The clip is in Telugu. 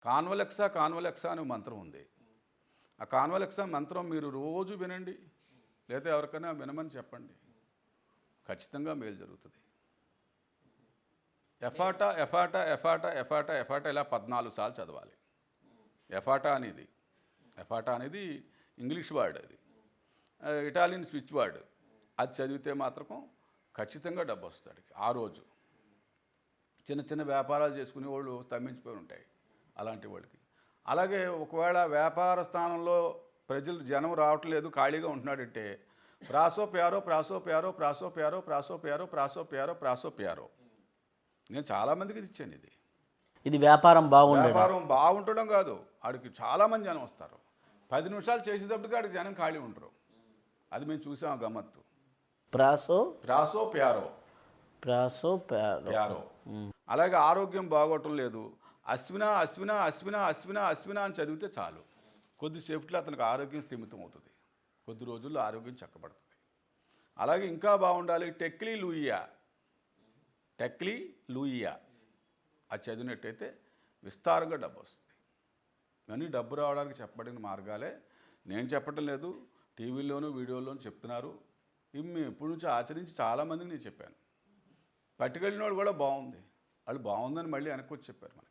కాన్వలెక్సా కాన్వలెక్సా అనే మంత్రం ఉంది. ఆ కాన్వలెక్సా మంత్రం మీరు రోజు వినండి, లేదా ఎవరికైనా వినమని చెప్పండి, ఖచ్చితంగా మేలు జరుగుతుంది. ఎఫాటా ఎఫాటా ఎఫాటా ఎఫాటా ఎఫాటా ఇలా 14 సార్లు చదవాలి. ఎఫాటా అనేది ఇంగ్లీష్ వర్డ్, అది ఇటాలియన్ స్విచ్ వర్డ్. అది చదివితే మాత్రం ఖచ్చితంగా డబ్బు వస్తుంది ఆ రోజు. చిన్న చిన్న వ్యాపారాలు చేసుకునే వాళ్ళు స్తంభించిపోయి ఉంటాయి అలాంటి వాళ్ళకి. అలాగే ఒకవేళ వ్యాపార స్థానంలో జనం రావట్లేదు, ఖాళీగా ఉంటున్నాడంటే ప్రాసో ప్యారో ప్రాసో ప్యారో ప్రాసో ప్యారో ప్రాసో ప్యారో ప్రాసో ప్యారో ప్రాసో ప్యారో. నేను చాలామందికి ఇది ఇచ్చాను. ఇది వ్యాపారం బాగుండడం కాదు, ఆడికి చాలామంది జనం వస్తారు. 10 నిమిషాలు చేసేటప్పటికి ఆడికి జనం ఖాళీ ఉంటారు. అది మేము చూసాం గమ్మత్తు. ప్రాసో ప్యారో. అలాగే ఆరోగ్యం బాగోవటం లేదు, అశ్విన అశ్విన అశ్విన అశ్విన అశ్విన అని చదివితే చాలు, కొద్దిసేపట్లో అతనికి ఆరోగ్యం స్థిమితం అవుతుంది, కొద్ది రోజుల్లో ఆరోగ్యం చక్కబడుతుంది. అలాగే ఇంకా బాగుండాలి, టెక్లీ లూయియా అది చదివినట్టయితే విస్తారంగా డబ్బు వస్తుంది. కానీ డబ్బు రావడానికి చెప్పబడిన మార్గాలే, నేను చెప్పటం లేదు, టీవీలోనూ వీడియోలోనూ చెప్తున్నారు. ఇవి మేము ఇప్పటి నుంచి ఆచరించి చాలామందికి నేను చెప్పాను. పట్టుకెళ్ళిన వాళ్ళు కూడా బాగుంది, వాళ్ళు బాగుందని మళ్ళీ వెనక్కి వచ్చి చెప్పారు మనకి.